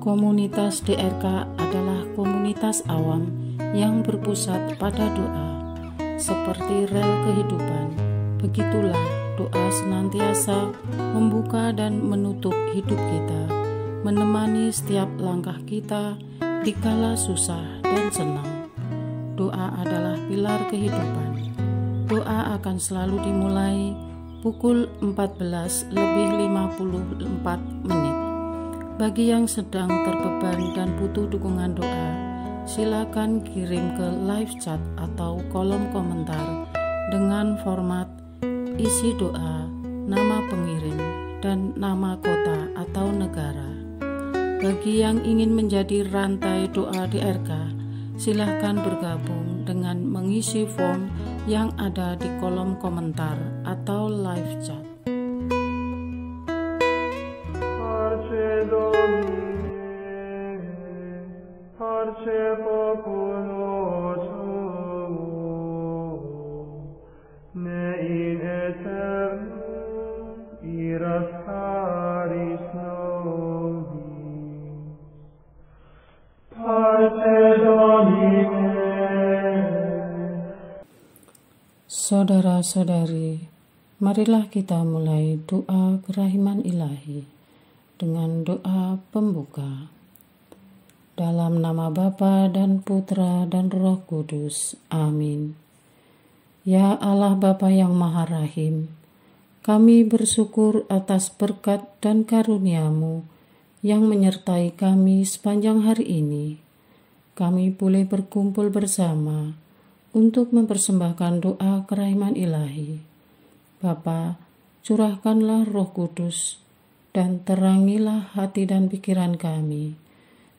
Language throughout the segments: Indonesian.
Komunitas DRK adalah komunitas awam yang berpusat pada doa. Seperti rel kehidupan, begitulah doa senantiasa membuka dan menutup hidup kita, menemani setiap langkah kita di kala susah dan senang. Doa adalah pilar kehidupan. Doa akan selalu dimulai pukul 14:54. Bagi yang sedang terbeban dan butuh dukungan doa, silakan kirim ke live chat atau kolom komentar dengan format isi doa, nama pengirim, dan nama kota atau negara. Bagi yang ingin menjadi rantai doa DRK, silakan bergabung dengan mengisi form yang ada di kolom komentar atau live chat. Saudara-saudari, marilah kita mulai doa kerahiman ilahi dengan doa pembuka. Dalam nama Bapa dan Putra dan Roh Kudus. Amin. Ya Allah Bapa yang Maha Rahim, kami bersyukur atas berkat dan karunia-Mu yang menyertai kami sepanjang hari ini. Kami boleh berkumpul bersama untuk mempersembahkan doa kerahiman ilahi. Bapa, curahkanlah Roh Kudus dan terangilah hati dan pikiran kami,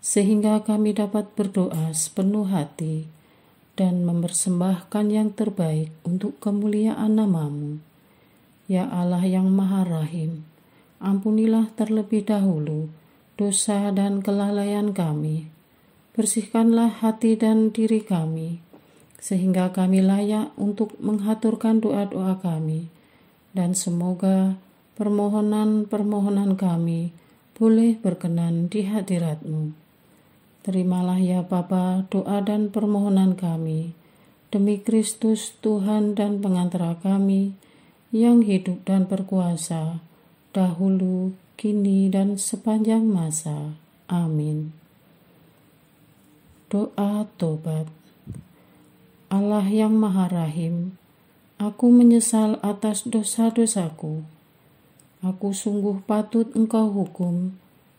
sehingga kami dapat berdoa sepenuh hati dan mempersembahkan yang terbaik untuk kemuliaan nama-Mu. Ya Allah yang Maha Rahim, ampunilah terlebih dahulu dosa dan kelalaian kami. Bersihkanlah hati dan diri kami, sehingga kami layak untuk menghaturkan doa-doa kami, dan semoga permohonan-permohonan kami boleh berkenan di hadirat-Mu. Terimalah ya Bapa doa dan permohonan kami, demi Kristus Tuhan dan pengantara kami, yang hidup dan berkuasa, dahulu, kini, dan sepanjang masa. Amin. Doa tobat. Allah yang Maha Rahim, aku menyesal atas dosa-dosaku. Aku sungguh patut Engkau hukum,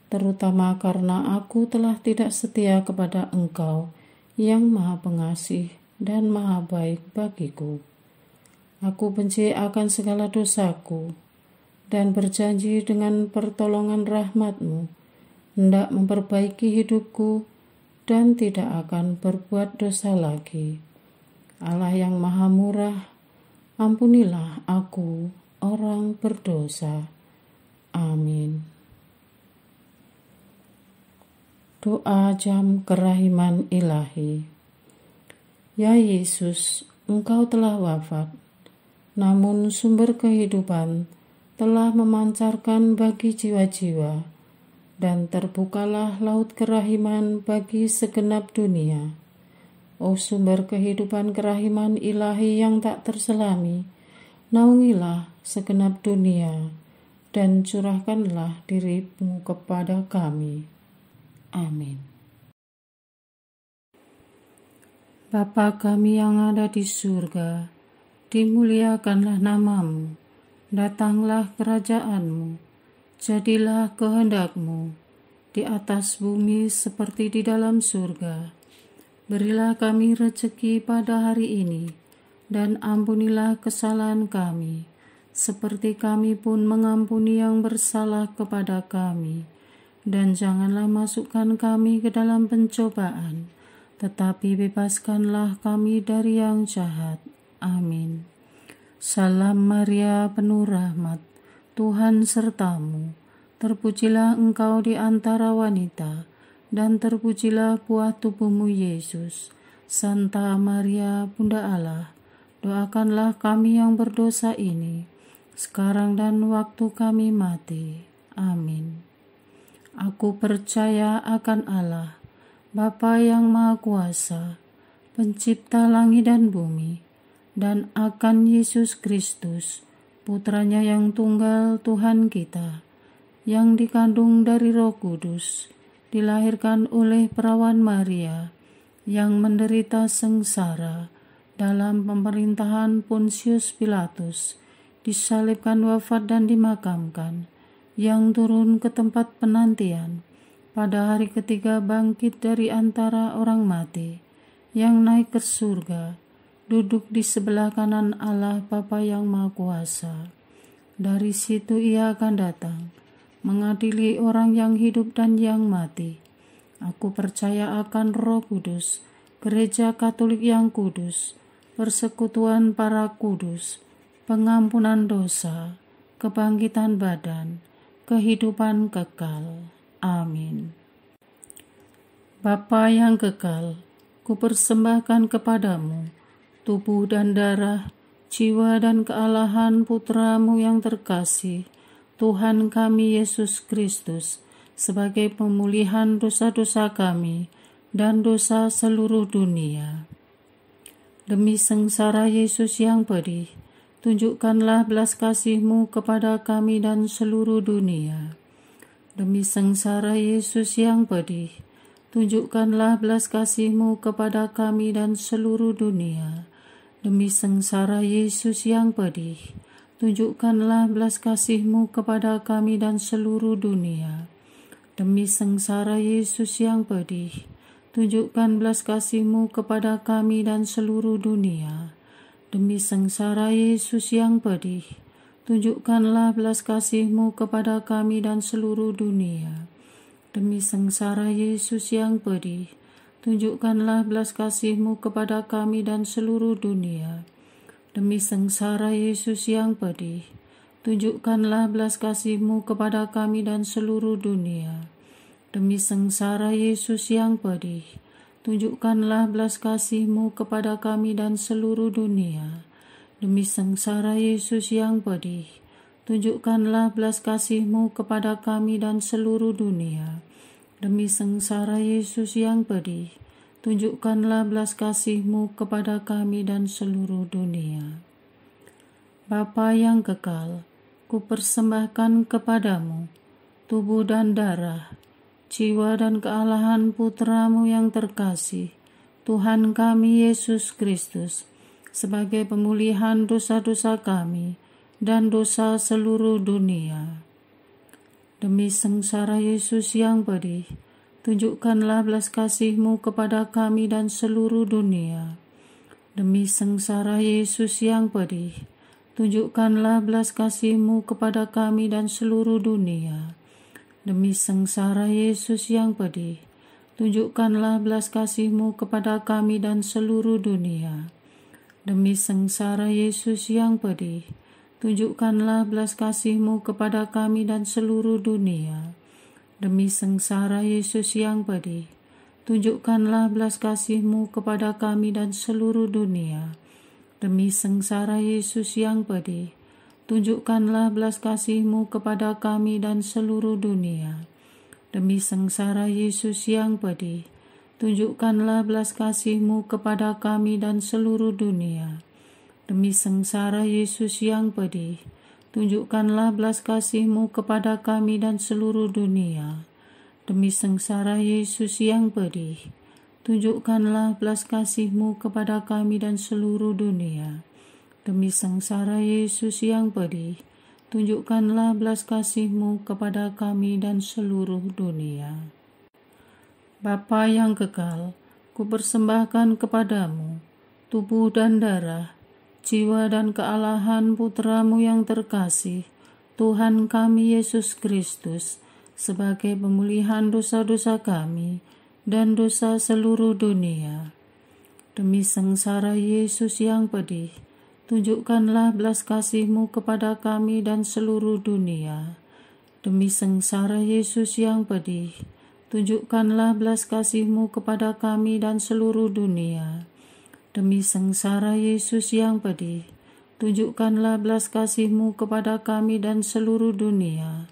terutama karena aku telah tidak setia kepada Engkau yang Maha Pengasih dan Maha Baik bagiku. Aku benci akan segala dosaku dan berjanji dengan pertolongan rahmat-Mu hendak memperbaiki hidupku dan tidak akan berbuat dosa lagi. Allah yang Maha Murah, ampunilah aku, orang berdosa. Amin. Doa jam kerahiman ilahi. Ya Yesus, Engkau telah wafat, namun sumber kehidupan telah memancarkan bagi jiwa-jiwa, dan terbukalah laut kerahiman bagi segenap dunia. O sumber kehidupan kerahiman ilahi yang tak terselami, naungilah segenap dunia dan curahkanlah diri-Mu kepada kami. Amin. Bapa kami yang ada di surga, dimuliakanlah nama-Mu, datanglah kerajaan-Mu, jadilah kehendak-Mu di atas bumi seperti di dalam surga. Berilah kami rezeki pada hari ini, dan ampunilah kesalahan kami, seperti kami pun mengampuni yang bersalah kepada kami. Dan janganlah masukkan kami ke dalam pencobaan, tetapi bebaskanlah kami dari yang jahat. Amin. Salam Maria, penuh rahmat, Tuhan sertamu. Terpujilah engkau di antara wanita, dan terpujilah buah tubuhmu Yesus. Santa Maria, Bunda Allah, doakanlah kami yang berdosa ini, sekarang dan waktu kami mati. Amin. Aku percaya akan Allah, Bapa yang Maha Kuasa, Pencipta langit dan bumi, dan akan Yesus Kristus, Putranya yang tunggal Tuhan kita, yang dikandung dari Roh Kudus, dilahirkan oleh perawan Maria, yang menderita sengsara dalam pemerintahan Pontius Pilatus, disalibkan, wafat dan dimakamkan, yang turun ke tempat penantian, pada hari ketiga bangkit dari antara orang mati, yang naik ke surga, duduk di sebelah kanan Allah Bapa yang Maha Kuasa. Dari situ ia akan datang, mengadili orang yang hidup dan yang mati. Aku percaya akan Roh Kudus, Gereja Katolik yang kudus, persekutuan para kudus, pengampunan dosa, kebangkitan badan, kehidupan kekal. Amin. Bapa yang kekal, kupersembahkan kepadamu tubuh dan darah, jiwa dan kealahan Putramu yang terkasih, Tuhan kami Yesus Kristus, sebagai pemulihan dosa-dosa kami dan dosa seluruh dunia. Demi sengsara Yesus yang pedih, tunjukkanlah belas kasih-Mu kepada kami dan seluruh dunia. Demi sengsara Yesus yang pedih, tunjukkanlah belas kasih-Mu kepada kami dan seluruh dunia. Demi sengsara Yesus yang pedih, tunjukkanlah belas kasih-Mu kepada kami dan seluruh dunia. Demi sengsara Yesus yang pedih, tunjukkan belas kasih-Mu kepada kami dan seluruh dunia. Demi sengsara Yesus yang pedih, tunjukkanlah belas kasih-Mu kepada kami dan seluruh dunia. Demi sengsara Yesus yang pedih, tunjukkanlah belas kasih-Mu kepada kami dan seluruh dunia. Demi sengsara Yesus yang pedih, tunjukkanlah belas kasih-Mu kepada kami dan seluruh dunia. Demi sengsara Yesus yang pedih, tunjukkanlah belas kasih-Mu kepada kami dan seluruh dunia. Demi sengsara Yesus yang pedih, tunjukkanlah belas kasih-Mu kepada kami dan seluruh dunia. Demi sengsara Yesus yang pedih, tunjukkanlah belas kasih-Mu kepada kami dan seluruh dunia. Bapa yang kekal, kupersembahkan kepadamu tubuh dan darah, jiwa dan kealahan Putramu yang terkasih, Tuhan kami Yesus Kristus, sebagai pemulihan dosa-dosa kami dan dosa seluruh dunia. Demi sengsara Yesus yang pedih, tunjukkanlah belas kasih-Mu kepada kami dan seluruh dunia. Demi sengsara Yesus yang pedih, tunjukkanlah belas kasih-Mu kepada kami dan seluruh dunia. Demi sengsara Yesus yang pedih, tunjukkanlah belas kasih-Mu kepada kami dan seluruh dunia. Demi sengsara Yesus yang pedih, tunjukkanlah belas kasih-Mu kepada kami dan seluruh dunia. Demi sengsara Yesus yang pedih, tunjukkanlah belas kasih-Mu kepada kami dan seluruh dunia. Demi sengsara Yesus yang pedih, tunjukkanlah belas kasih-Mu kepada kami dan seluruh dunia. Demi sengsara Yesus yang pedih, tunjukkanlah belas kasih-Mu kepada kami dan seluruh dunia. Demi sengsara Yesus yang pedih, tunjukkanlah belas kasih-Mu kepada kami dan seluruh dunia. Demi sengsara Yesus yang pedih, tunjukkanlah belas kasih-Mu kepada kami dan seluruh dunia. Demi sengsara Yesus yang pedih, tunjukkanlah belas kasih-Mu kepada kami dan seluruh dunia. Bapa yang kekal, kupersembahkan kepadamu tubuh dan darah, jiwa dan kealahan Putramu yang terkasih, Tuhan kami Yesus Kristus, sebagai pemulihan dosa-dosa kami dan dosa seluruh dunia. Demi sengsara Yesus yang pedih, tunjukkanlah belas kasih-Mu kepada kami dan seluruh dunia. Demi sengsara Yesus yang pedih, tunjukkanlah belas kasih-Mu kepada kami dan seluruh dunia. Demi sengsara Yesus yang pedih, tunjukkanlah belas kasih-Mu kepada kami dan seluruh dunia.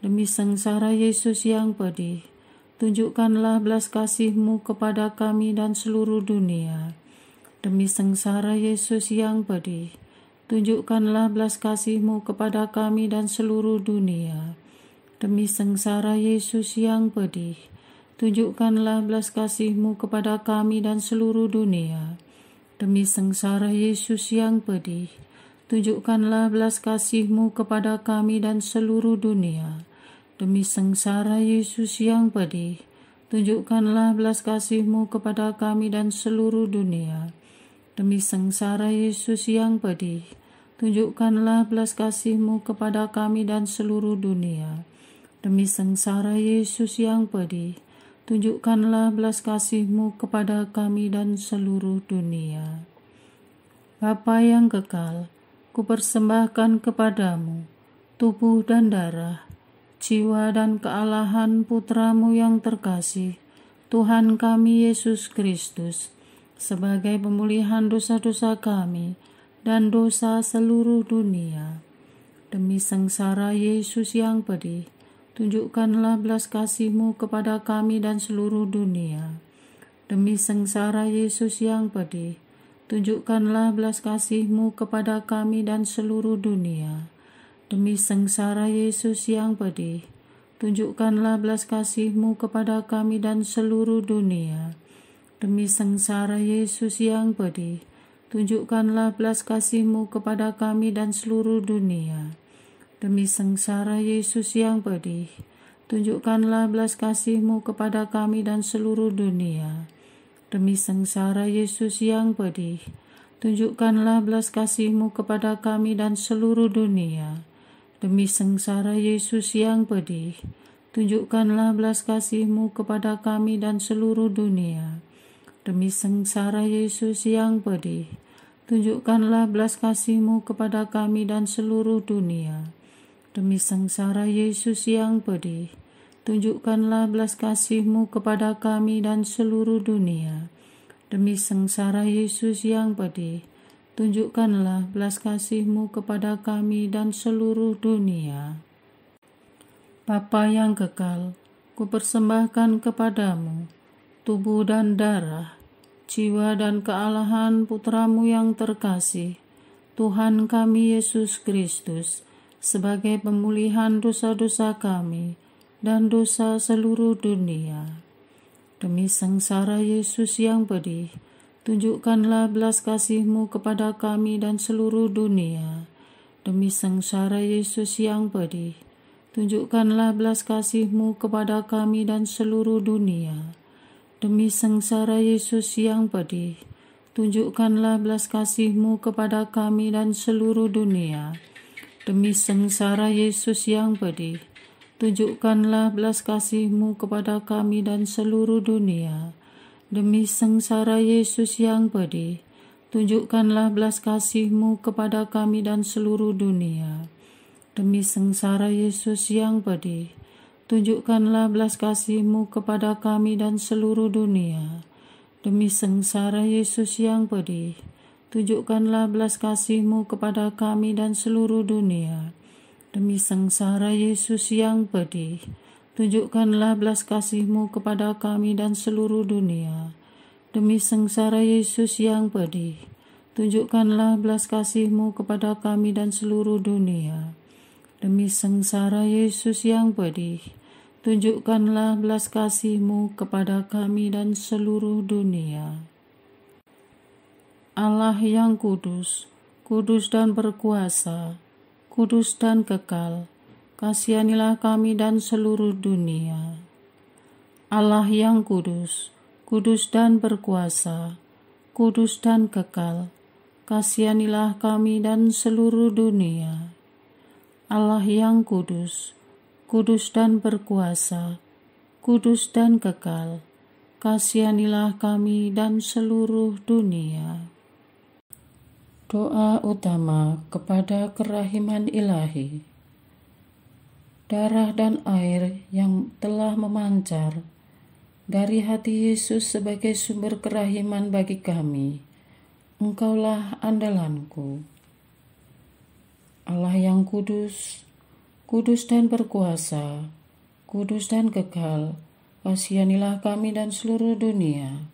Demi sengsara Yesus yang pedih, tunjukkanlah belas kasih-Mu kepada kami dan seluruh dunia. Demi sengsara Yesus yang pedih, tunjukkanlah belas kasih-Mu kepada kami dan seluruh dunia. Demi sengsara Yesus yang pedih, tunjukkanlah belas kasih-Mu kepada kami dan seluruh dunia. Demi sengsara Yesus yang pedih, tunjukkanlah belas kasih-Mu kepada kami dan seluruh dunia. Demi sengsara Yesus yang pedih, tunjukkanlah belas kasih-Mu kepada kami dan seluruh dunia. Demi sengsara Yesus yang pedih, tunjukkanlah belas kasih-Mu kepada kami dan seluruh dunia. Demi sengsara Yesus yang pedih, tunjukkanlah belas kasih-Mu kepada kami dan seluruh dunia. Bapa yang kekal, kupersembahkan kepadamu tubuh dan darah, jiwa dan kealahan Putramu yang terkasih, Tuhan kami Yesus Kristus, sebagai pemulihan dosa-dosa kami dan dosa seluruh dunia. Demi sengsara Yesus yang pedih, tunjukkanlah belas kasih-Mu kepada kami dan seluruh dunia. Demi sengsara Yesus yang pedih, tunjukkanlah belas kasih-Mu kepada kami dan seluruh dunia. Demi sengsara Yesus yang pedih, tunjukkanlah belas kasih-Mu kepada kami dan seluruh dunia. Demi sengsara Yesus yang pedih, tunjukkanlah belas kasih-Mu kepada kami dan seluruh dunia. Demi sengsara Yesus yang pedih, tunjukkanlah belas kasih-Mu kepada kami dan seluruh dunia. Demi sengsara Yesus yang pedih, tunjukkanlah belas kasih-Mu kepada kami dan seluruh dunia. Demi sengsara Yesus yang pedih, tunjukkanlah belas kasih-Mu kepada kami dan seluruh dunia. Demi sengsara Yesus yang pedih, tunjukkanlah belas kasih-Mu kepada kami dan seluruh dunia. Demi sengsara Yesus yang pedih, tunjukkanlah belas kasih-Mu kepada kami dan seluruh dunia. Demi sengsara Yesus yang pedih, tunjukkanlah belas kasih-Mu kepada kami dan seluruh dunia. Bapa yang kekal, kupersembahkan kepadamu tubuh dan darah, jiwa dan kealahan Putramu yang terkasih, Tuhan kami Yesus Kristus, sebagai pemulihan dosa-dosa kami dan dosa seluruh dunia. Demi sengsara Yesus yang pedih, tunjukkanlah belas kasih-Mu kepada kami dan seluruh dunia. Demi sengsara Yesus yang pedih, tunjukkanlah belas kasih-Mu kepada kami dan seluruh dunia. Demi sengsara Yesus yang pedih, tunjukkanlah belas kasih-Mu kepada kami dan seluruh dunia. Demi sengsara Yesus yang pedih, tunjukkanlah belas kasih-Mu kepada kami dan seluruh dunia. Demi sengsara Yesus yang pedih, tunjukkanlah belas kasih-Mu kepada kami dan seluruh dunia. Demi sengsara Yesus yang pedih, tunjukkanlah belas kasih-Mu kepada kami dan seluruh dunia. Demi sengsara Yesus yang pedih, tunjukkanlah belas kasih-Mu kepada kami dan seluruh dunia. Demi sengsara Yesus yang pedih, tunjukkanlah belas kasih-Mu kepada kami dan seluruh dunia. Demi sengsara Yesus yang pedih, tunjukkanlah belas kasih-Mu kepada kami dan seluruh dunia. Demi sengsara Yesus yang pedih, tunjukkanlah belas kasih-Mu kepada kami dan seluruh dunia. Allah yang kudus, kudus dan berkuasa, kudus dan kekal, kasihanilah kami dan seluruh dunia. Allah yang kudus, kudus dan berkuasa, kudus dan kekal. Kasihanilah kami dan seluruh dunia. Allah yang kudus, kudus dan berkuasa, kudus dan kekal. Kasihanilah kami dan seluruh dunia. Doa utama kepada kerahiman ilahi. Darah dan air yang telah memancar dari hati Yesus sebagai sumber kerahiman bagi kami, Engkaulah andalanku. Allah yang kudus, kudus dan berkuasa, kudus dan kekal, kasihanilah kami dan seluruh dunia.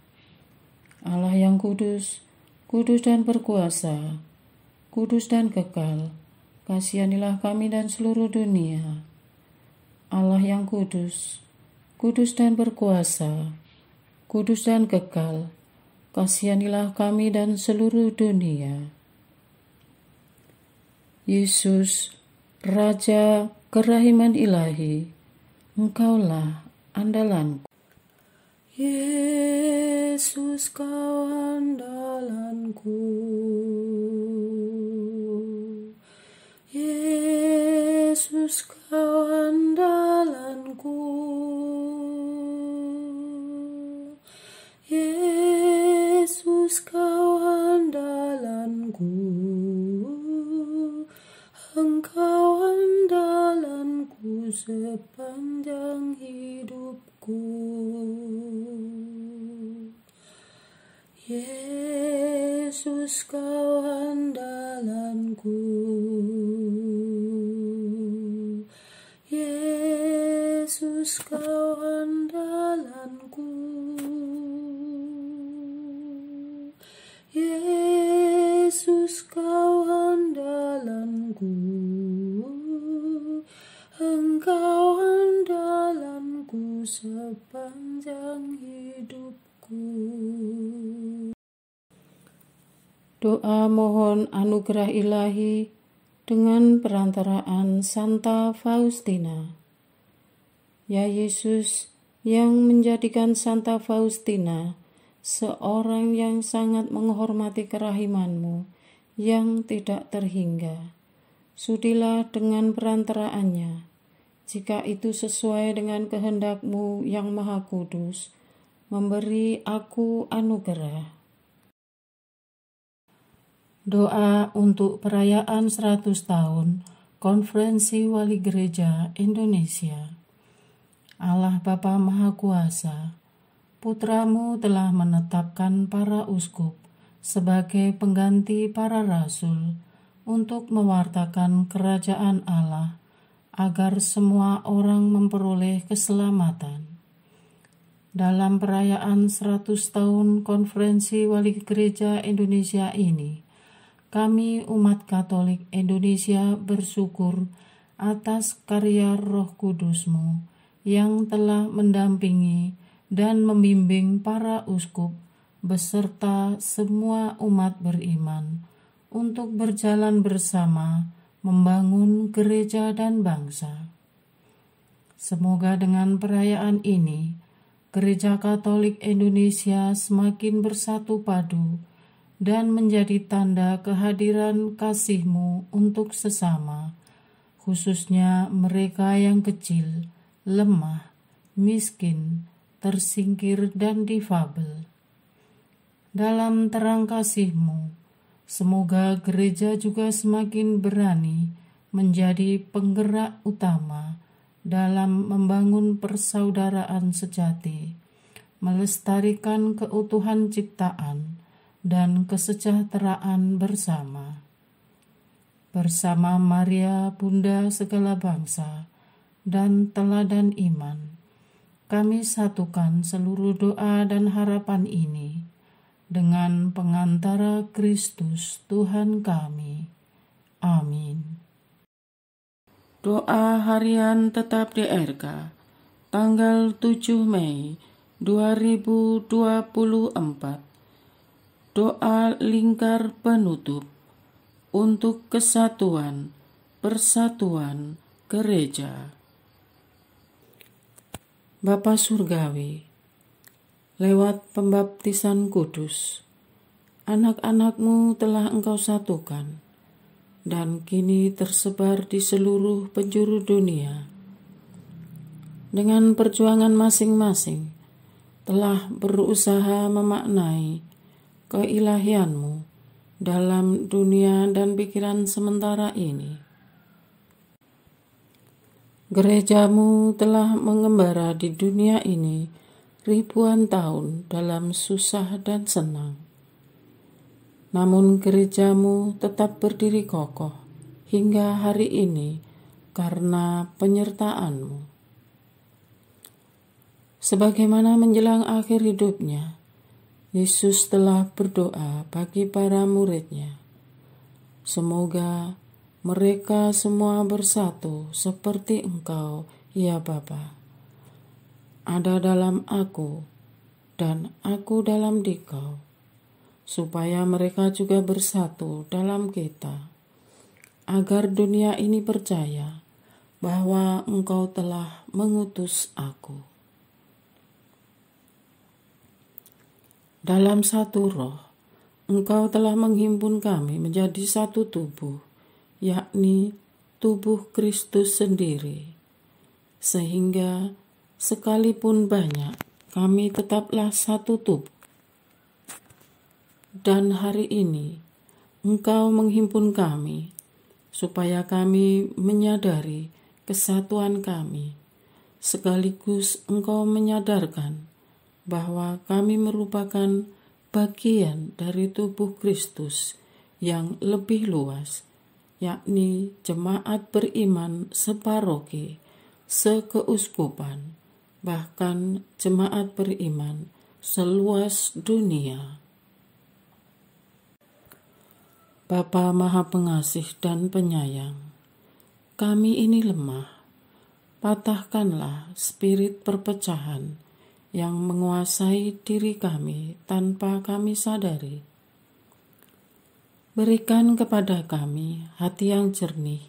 Allah yang kudus, kudus dan berkuasa, kudus dan kekal, kasihanilah kami dan seluruh dunia. Allah yang kudus, kudus dan berkuasa, kudus dan kekal, kasihanilah kami dan seluruh dunia. Yesus, Raja kerahiman ilahi, Engkaulah andalanku. Yesus, Kau andalanku. Yesus, Kau andalanku. Yesus, Kau andalanku. Engkau andalanku sepanjang hidupku. Yesus, Kau andalanku. Yesus, Kau andalanku. Yesus, Kau andalanku. Engkau andalanku sepanjang hidupku. Doa mohon anugerah ilahi dengan perantaraan Santa Faustina. Ya Yesus, yang menjadikan Santa Faustina seorang yang sangat menghormati kerahiman-Mu yang tidak terhingga, sudilah dengan perantaraannya, jika itu sesuai dengan kehendak-Mu yang maha kudus, memberi aku anugerah. Doa untuk perayaan 100 tahun Konferensi Wali Gereja Indonesia. Allah Bapa Maha Kuasa, Putra-Mu telah menetapkan para uskup sebagai pengganti para rasul untuk mewartakan kerajaan Allah agar semua orang memperoleh keselamatan. Dalam perayaan 100 tahun Konferensi Wali Gereja Indonesia ini, kami umat Katolik Indonesia bersyukur atas karya Roh Kudus-Mu yang telah mendampingi dan membimbing para uskup beserta semua umat beriman untuk berjalan bersama membangun gereja dan bangsa. Semoga dengan perayaan ini, Gereja Katolik Indonesia semakin bersatu padu dan menjadi tanda kehadiran kasih-Mu untuk sesama, khususnya mereka yang kecil, lemah, miskin, tersingkir, dan difabel. Dalam terang kasih-Mu, semoga gereja juga semakin berani menjadi penggerak utama dalam membangun persaudaraan sejati, melestarikan keutuhan ciptaan, dan kesejahteraan bersama. Bersama Maria, Bunda segala bangsa, dan teladan iman, kami satukan seluruh doa dan harapan ini dengan pengantara Kristus Tuhan kami. Amin. Doa harian tetap DRK, tanggal 7 Mei 2024. Doa lingkar penutup untuk kesatuan, persatuan gereja. Bapa Surgawi, lewat pembaptisan kudus. Anak-anak-Mu telah Engkau satukan, dan kini tersebar di seluruh penjuru dunia. Dengan perjuangan masing-masing, telah berusaha memaknai keilahian-Mu dalam dunia dan pikiran sementara ini. Gereja-Mu telah mengembara di dunia ini ribuan tahun dalam susah dan senang. Namun gereja-Mu tetap berdiri kokoh hingga hari ini karena penyertaan-Mu. Sebagaimana menjelang akhir hidupnya, Yesus telah berdoa bagi para murid-Nya. Semoga mereka semua bersatu seperti Engkau, ya Bapa. Ada dalam Aku dan Aku dalam Dikau, supaya mereka juga bersatu dalam kita, agar dunia ini percaya bahwa Engkau telah mengutus Aku. Dalam satu roh, Engkau telah menghimpun kami menjadi satu tubuh, yakni tubuh Kristus sendiri, sehingga sekalipun banyak, kami tetaplah satu tubuh. Dan hari ini, Engkau menghimpun kami, supaya kami menyadari kesatuan kami, sekaligus Engkau menyadarkan bahwa kami merupakan bagian dari tubuh Kristus yang lebih luas, yakni jemaat beriman separoki, sekeuskupan, bahkan jemaat beriman seluas dunia. Bapa Maha Pengasih dan Penyayang, kami ini lemah. Patahkanlah spirit perpecahan yang menguasai diri kami tanpa kami sadari. Berikan kepada kami hati yang jernih,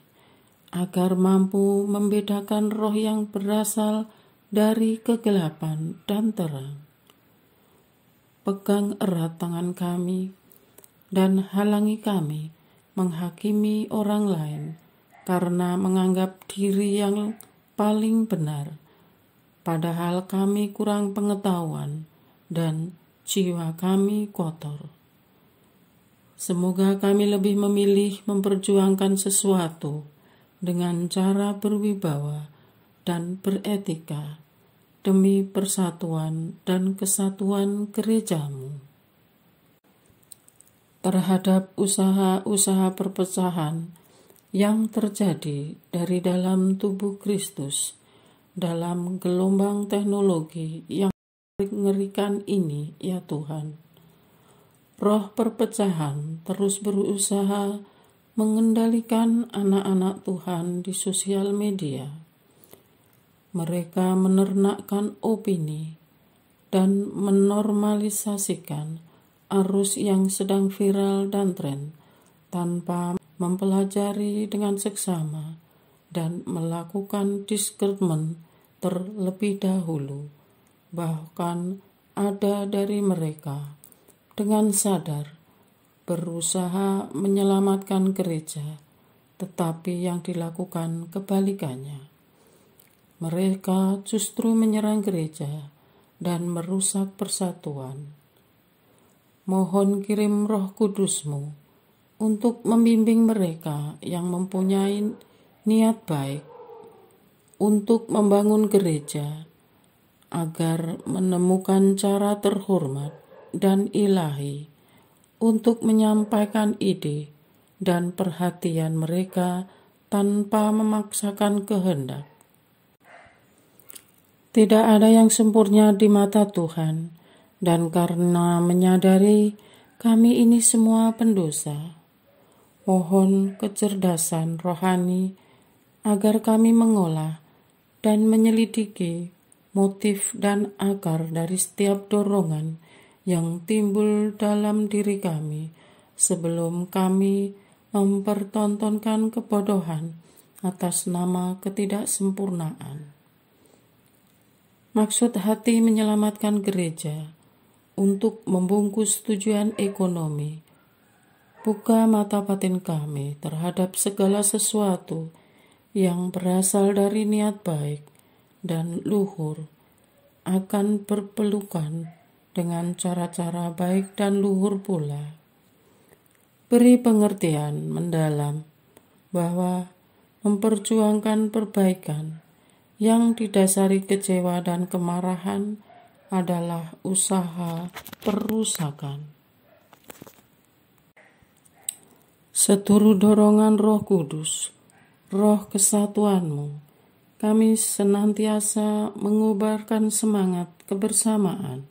agar mampu membedakan roh yang berasal dari kegelapan dan terang. Pegang erat tangan kami, dan halangi kami menghakimi orang lain karena menganggap diri yang paling benar, padahal kami kurang pengetahuan dan jiwa kami kotor. Semoga kami lebih memilih memperjuangkan sesuatu dengan cara berwibawa dan beretika demi persatuan dan kesatuan gereja-Mu. Terhadap usaha-usaha perpecahan yang terjadi dari dalam tubuh Kristus, dalam gelombang teknologi yang mengerikan ini, ya Tuhan. Roh perpecahan terus berusaha mengendalikan anak-anak Tuhan di sosial media. Mereka menernakkan opini dan menormalisasikan arus yang sedang viral dan tren tanpa mempelajari dengan seksama dan melakukan discernment terlebih dahulu. Bahkan ada dari mereka dengan sadar berusaha menyelamatkan gereja, tetapi yang dilakukan kebalikannya. Mereka justru menyerang gereja dan merusak persatuan. Mohon kirim Roh Kudus-Mu untuk membimbing mereka yang mempunyai niat baik untuk membangun gereja, agar menemukan cara terhormat dan ilahi untuk menyampaikan ide dan perhatian mereka tanpa memaksakan kehendak. Tidak ada yang sempurna di mata Tuhan, dan karena menyadari kami ini semua pendosa, mohon kecerdasan rohani agar kami mengolah dan menyelidiki motif dan akar dari setiap dorongan yang timbul dalam diri kami sebelum kami mempertontonkan kebodohan atas nama ketidaksempurnaan. Maksud hati menyelamatkan gereja untuk membungkus tujuan ekonomi. Buka mata batin kami terhadap segala sesuatu yang berasal dari niat baik dan luhur, akan berpelukan dengan cara-cara baik dan luhur pula. Beri pengertian mendalam bahwa memperjuangkan perbaikan yang didasari kecewa dan kemarahan adalah usaha perusakan. Seturut dorongan Roh Kudus, Roh kesatuanmu, kami senantiasa mengubarkan semangat kebersamaan,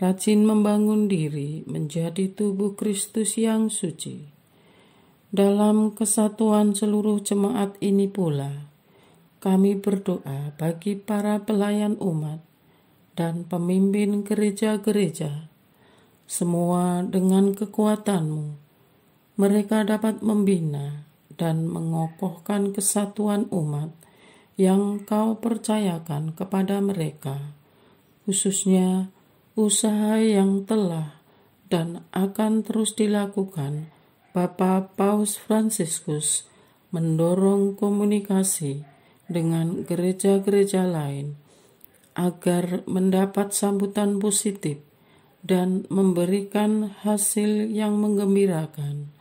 rajin membangun diri menjadi tubuh Kristus yang suci. Dalam kesatuan seluruh jemaat ini pula, kami berdoa bagi para pelayan umat dan pemimpin gereja-gereja, semua dengan kekuatan-Mu. Mereka dapat membina dan mengokohkan kesatuan umat yang Kau percayakan kepada mereka, khususnya usaha yang telah dan akan terus dilakukan Bapak Paus Fransiskus mendorong komunikasi dengan gereja-gereja lain agar mendapat sambutan positif dan memberikan hasil yang menggembirakan,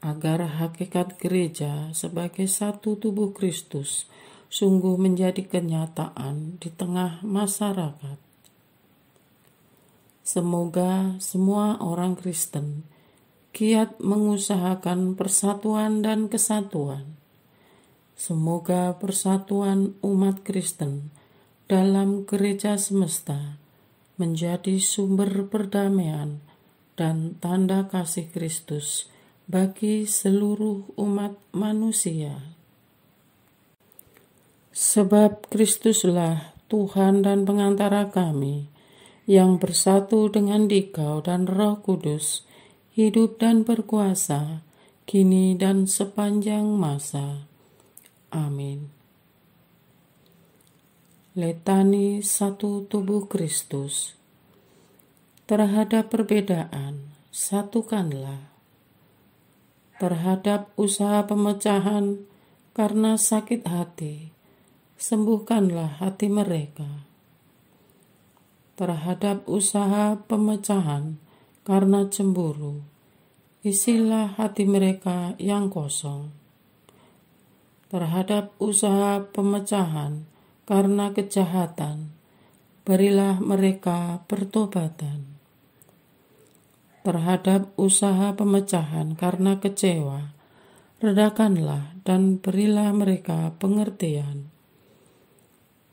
agar hakikat gereja sebagai satu tubuh Kristus sungguh menjadi kenyataan di tengah masyarakat. Semoga semua orang Kristen giat mengusahakan persatuan dan kesatuan. Semoga persatuan umat Kristen dalam gereja semesta menjadi sumber perdamaian dan tanda kasih Kristus bagi seluruh umat manusia. Sebab Kristuslah Tuhan dan pengantara kami, yang bersatu dengan Dikau dan Roh Kudus, hidup dan berkuasa, kini dan sepanjang masa. Amin. Letani satu tubuh Kristus. Terhadap perbedaan, satukanlah. Terhadap usaha pemecahan karena sakit hati, sembuhkanlah hati mereka. Terhadap usaha pemecahan karena cemburu, isilah hati mereka yang kosong. Terhadap usaha pemecahan karena kejahatan, berilah mereka pertobatan. Terhadap usaha pemecahan karena kecewa, redakanlah dan berilah mereka pengertian.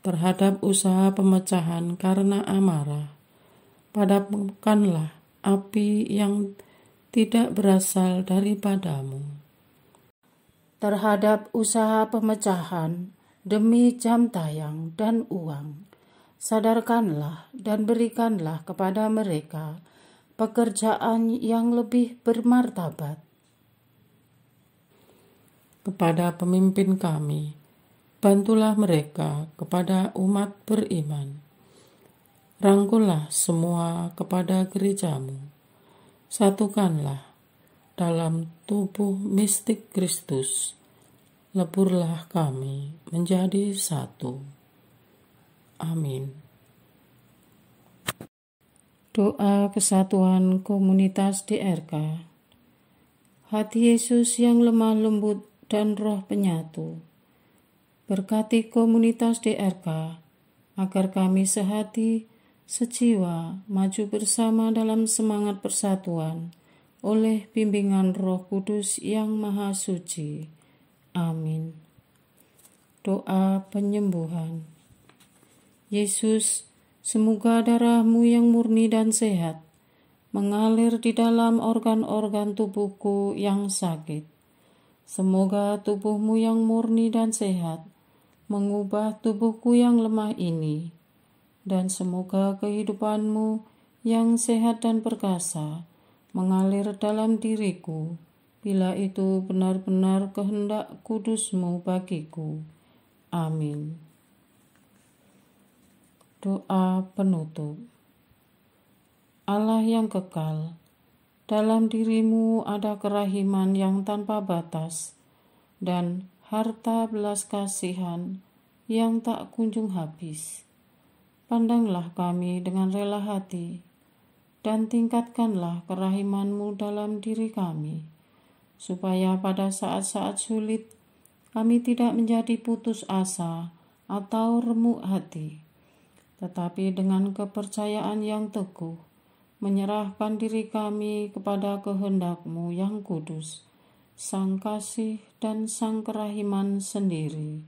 Terhadap usaha pemecahan karena amarah, padamkanlah api yang tidak berasal daripadamu. Terhadap usaha pemecahan demi jam tayang dan uang, sadarkanlah dan berikanlah kepada mereka pekerjaan yang lebih bermartabat. Kepada pemimpin kami, bantulah mereka kepada umat beriman. Rangkullah semua kepada gerejamu. Satukanlah dalam tubuh mistik Kristus. Leburlah kami menjadi satu. Amin. Doa kesatuan komunitas DRK. Hati Yesus yang lemah lembut dan roh penyatu, berkati komunitas DRK agar kami sehati, sejiwa, maju bersama dalam semangat persatuan oleh bimbingan Roh Kudus yang Maha Suci. Amin. Doa penyembuhan. Yesus, semoga darah-Mu yang murni dan sehat mengalir di dalam organ-organ tubuhku yang sakit. Semoga tubuh-Mu yang murni dan sehat mengubah tubuhku yang lemah ini, dan semoga kehidupan-Mu yang sehat dan perkasa mengalir dalam diriku, bila itu benar-benar kehendak kudus-Mu bagiku. Amin. Doa penutup. Allah yang kekal. Dalam dirimu ada kerahiman yang tanpa batas dan harta belas kasihan yang tak kunjung habis. Pandanglah kami dengan rela hati dan tingkatkanlah kerahiman-Mu dalam diri kami, supaya pada saat-saat sulit kami tidak menjadi putus asa atau remuk hati, tetapi dengan kepercayaan yang teguh, menyerahkan diri kami kepada kehendak-Mu yang kudus, Sang Kasih dan Sang Kerahiman sendiri.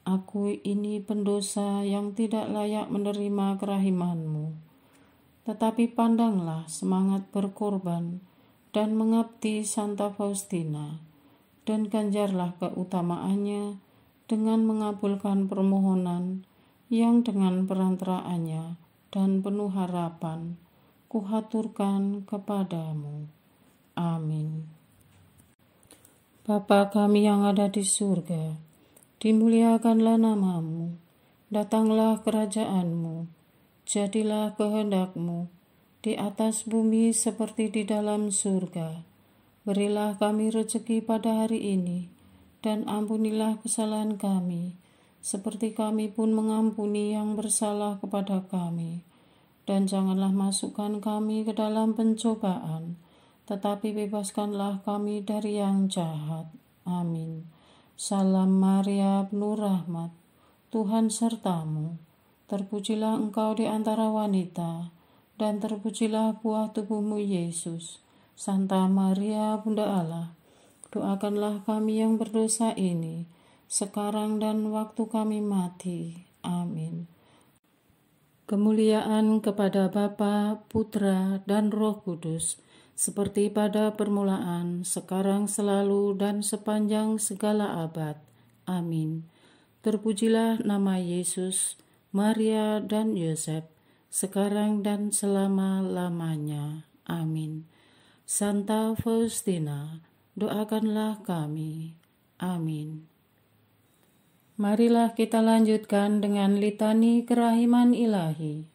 Aku ini pendosa yang tidak layak menerima kerahiman-Mu, tetapi pandanglah semangat berkorban dan mengabdi Santa Faustina, dan ganjarlah keutamaannya dengan mengabulkan permohonan yang dengan perantaraannya dan penuh harapan kuhaturkan kepadamu. Amin. Bapa kami yang ada di surga, dimuliakanlah nama-Mu, datanglah kerajaan-Mu, jadilah kehendak-Mu di atas bumi seperti di dalam surga. Berilah kami rezeki pada hari ini, dan ampunilah kesalahan kami, seperti kami pun mengampuni yang bersalah kepada kami. Dan janganlah masukkan kami ke dalam pencobaan, tetapi bebaskanlah kami dari yang jahat. Amin. Salam Maria, penuh rahmat, Tuhan sertamu. Terpujilah engkau di antara wanita, dan terpujilah buah tubuhmu Yesus. Santa Maria, Bunda Allah, doakanlah kami yang berdosa ini, sekarang dan waktu kami mati. Amin. Kemuliaan kepada Bapa, Putra, dan Roh Kudus, seperti pada permulaan, sekarang, selalu, dan sepanjang segala abad. Amin. Terpujilah nama Yesus, Maria, dan Yosef, sekarang dan selama-lamanya. Amin. Santa Faustina, doakanlah kami. Amin. Marilah kita lanjutkan dengan litani kerahiman ilahi.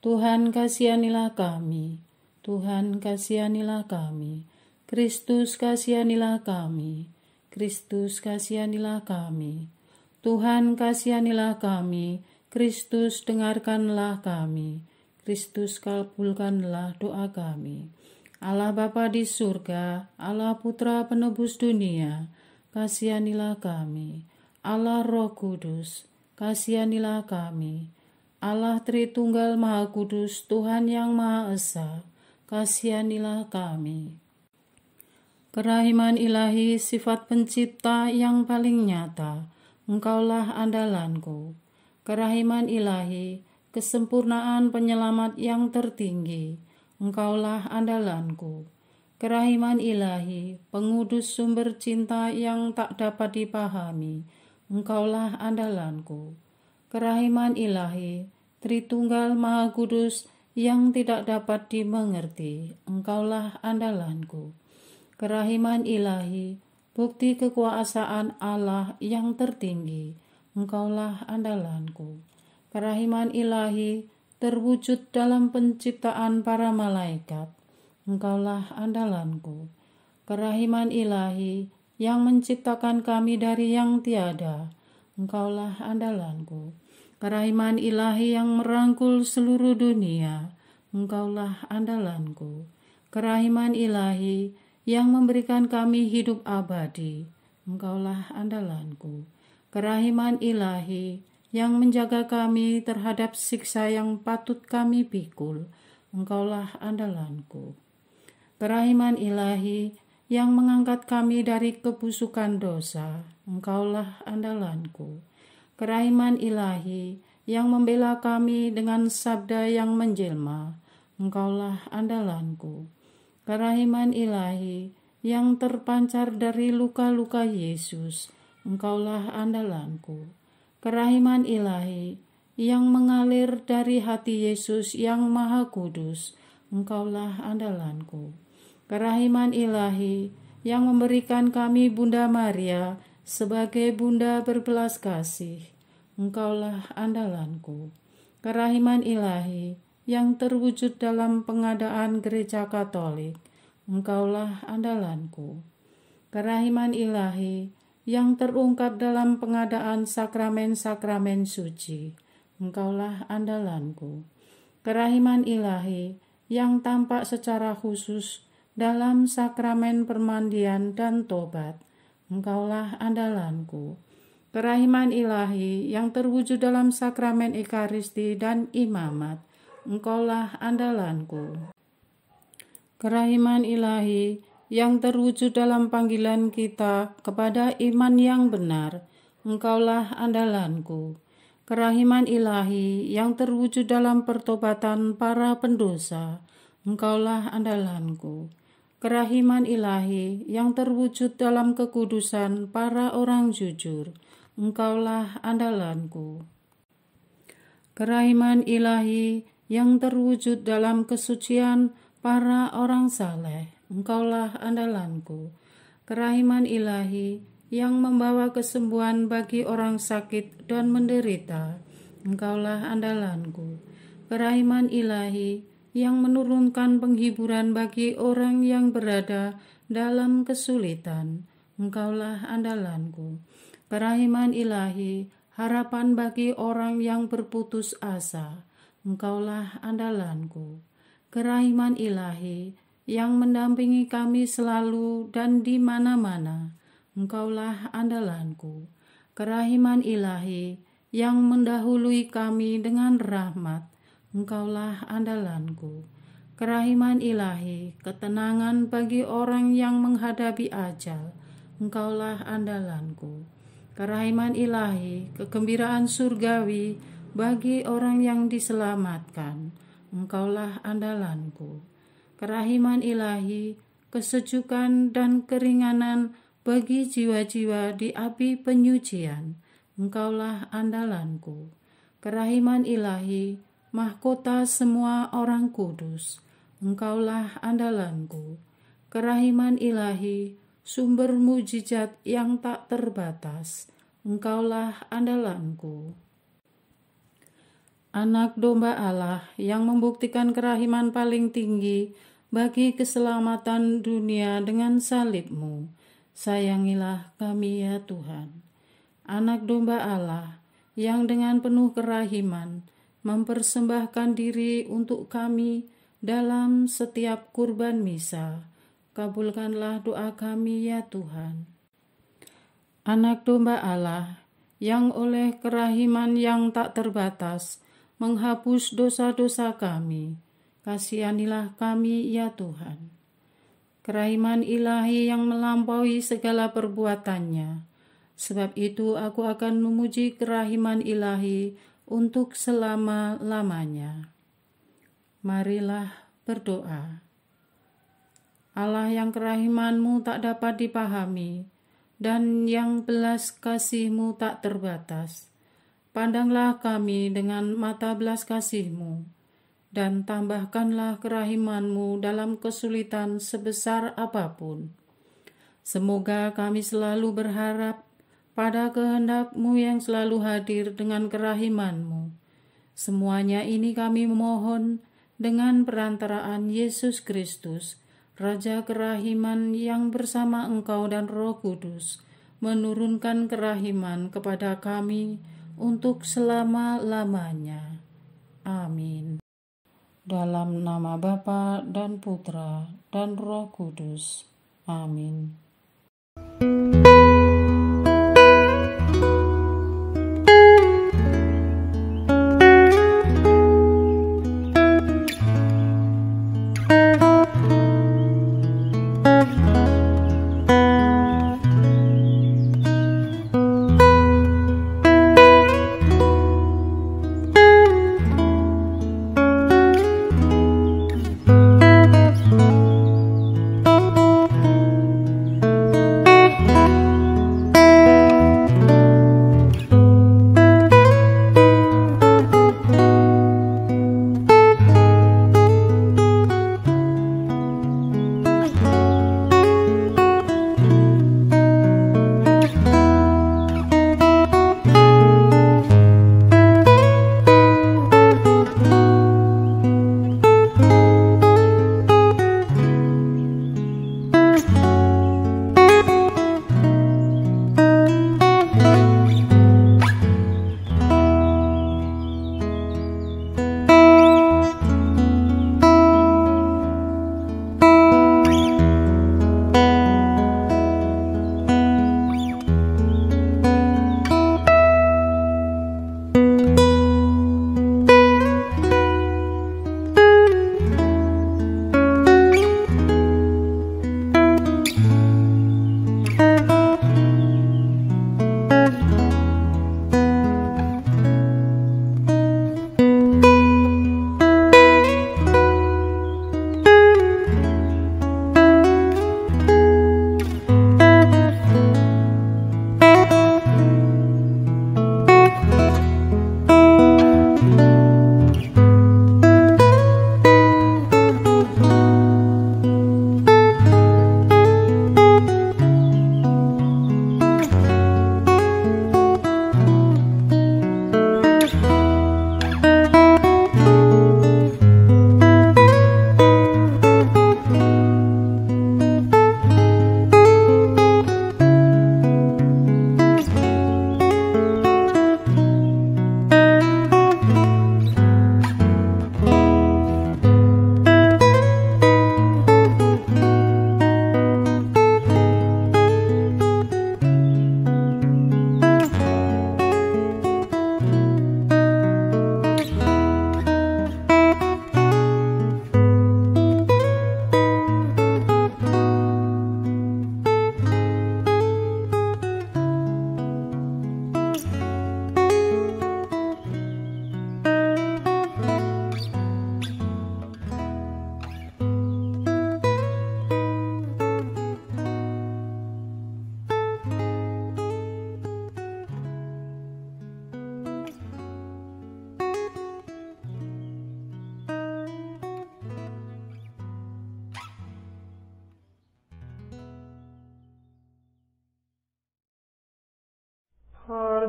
Tuhan kasihanilah kami, Tuhan kasihanilah kami, Kristus kasihanilah kami, Kristus kasihanilah kami, Tuhan kasihanilah kami, Kristus dengarkanlah kami, Kristus kabulkanlah doa kami. Allah Bapa di surga, Allah Putra penebus dunia, kasihanilah kami. Allah Roh Kudus, kasihanilah kami. Allah Tritunggal Maha Kudus, Tuhan yang Maha Esa, kasihanilah kami. Kerahiman ilahi, sifat pencipta yang paling nyata, Engkaulah andalanku. Kerahiman ilahi, kesempurnaan penyelamat yang tertinggi, Engkaulah andalanku. Kerahiman ilahi, pengudus sumber cinta yang tak dapat dipahami, Engkaulah andalanku. Kerahiman ilahi, Tritunggal Maha Kudus yang tidak dapat dimengerti, Engkaulah andalanku. Kerahiman ilahi, bukti kekuasaan Allah yang tertinggi, Engkaulah andalanku. Kerahiman ilahi, terwujud dalam penciptaan para malaikat, Engkaulah andalanku. Kerahiman ilahi yang menciptakan kami dari yang tiada, Engkaulah andalanku. Kerahiman ilahi yang merangkul seluruh dunia, Engkaulah andalanku. Kerahiman ilahi yang memberikan kami hidup abadi, Engkaulah andalanku. Kerahiman ilahi yang menjaga kami terhadap siksa yang patut kami pikul, Engkaulah andalanku. Kerahiman ilahi yang mengangkat kami dari kebusukan dosa, Engkaulah andalanku. Kerahiman ilahi yang membela kami dengan sabda yang menjelma, Engkaulah andalanku. Kerahiman ilahi yang terpancar dari luka-luka Yesus, Engkaulah andalanku. Kerahiman ilahi yang mengalir dari hati Yesus yang Maha Kudus, Engkaulah andalanku. Kerahiman ilahi yang memberikan kami Bunda Maria sebagai Bunda berbelas kasih, Engkaulah andalanku. Kerahiman ilahi yang terwujud dalam pengadaan gereja Katolik, Engkaulah andalanku. Kerahiman ilahi yang terungkap dalam pengadaan sakramen-sakramen suci, Engkaulah andalanku. Kerahiman ilahi yang tampak secara khusus dalam sakramen permandian dan tobat, Engkaulah andalanku. Kerahiman ilahi yang terwujud dalam sakramen ekaristi dan imamat, Engkaulah andalanku. Kerahiman ilahi yang terwujud dalam panggilan kita kepada iman yang benar, Engkaulah andalanku. Kerahiman ilahi yang terwujud dalam pertobatan para pendosa, Engkaulah andalanku. Kerahiman ilahi yang terwujud dalam kekudusan para orang jujur, Engkaulah andalanku. Kerahiman ilahi yang terwujud dalam kesucian para orang saleh, Engkaulah andalanku. Kerahiman ilahi yang membawa kesembuhan bagi orang sakit dan menderita, Engkaulah andalanku. Kerahiman ilahi yang menurunkan penghiburan bagi orang yang berada dalam kesulitan, Engkaulah andalanku. Kerahiman ilahi, harapan bagi orang yang berputus asa, Engkaulah andalanku. Kerahiman ilahi yang mendampingi kami selalu dan di mana-mana, Engkaulah andalanku. Kerahiman ilahi yang mendahului kami dengan rahmat, Engkaulah andalanku. Kerahiman ilahi, ketenangan bagi orang yang menghadapi ajal, Engkaulah andalanku. Kerahiman ilahi, kegembiraan surgawi bagi orang yang diselamatkan, Engkaulah andalanku. Kerahiman ilahi, kesejukan dan keringanan bagi jiwa-jiwa di api penyucian, Engkaulah andalanku. Kerahiman ilahi, mahkota semua orang kudus, Engkaulah andalanku. Kerahiman ilahi, sumber mujizat yang tak terbatas, Engkaulah andalanku. Anak domba Allah yang membuktikan kerahiman paling tinggi bagi keselamatan dunia dengan salib-Mu, sayangilah kami ya Tuhan. Anak domba Allah yang dengan penuh kerahiman mempersembahkan diri untuk kami dalam setiap kurban misa, kabulkanlah doa kami ya Tuhan. Anak domba Allah yang oleh kerahiman yang tak terbatas menghapus dosa-dosa kami, kasihanilah kami ya Tuhan. Kerahiman ilahi yang melampaui segala perbuatannya, sebab itu aku akan memuji kerahiman ilahi untuk selama-lamanya. Marilah berdoa. Allah yang kerahiman-Mu tak dapat dipahami dan yang belas kasih-Mu tak terbatas, pandanglah kami dengan mata belas kasih-Mu dan tambahkanlah kerahiman-Mu dalam kesulitan sebesar apapun. Semoga kami selalu berharap pada kehendak-Mu yang selalu hadir dengan kerahiman-Mu. Semuanya ini kami memohon dengan perantaraan Yesus Kristus, Raja kerahiman yang bersama Engkau dan Roh Kudus, menurunkan kerahiman kepada kami untuk selama-lamanya. Amin. Dalam nama Bapa dan Putra dan Roh Kudus. Amin.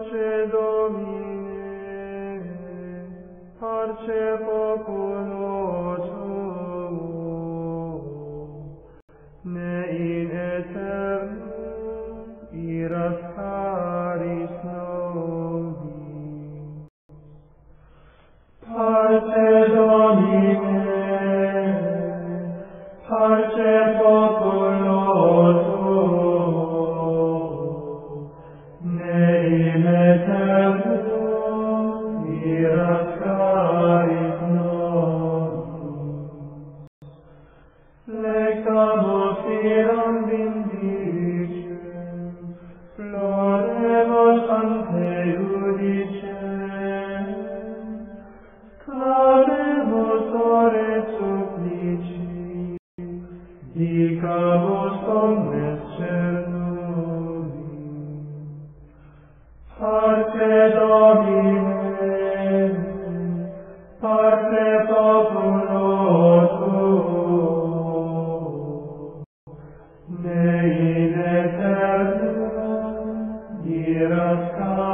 Parce Domine, parce populo tuo, ne in aeternum iras caris nobis. Parce Domine, parce populo tuo, ne in aeternum iras caris nobis. Lectamus iram vindicem, floremus ante judicem, clamemus ore supplici, dicamus omnes cernubi. Parce Domine, parce populo tuo, ne in aeternum iras caris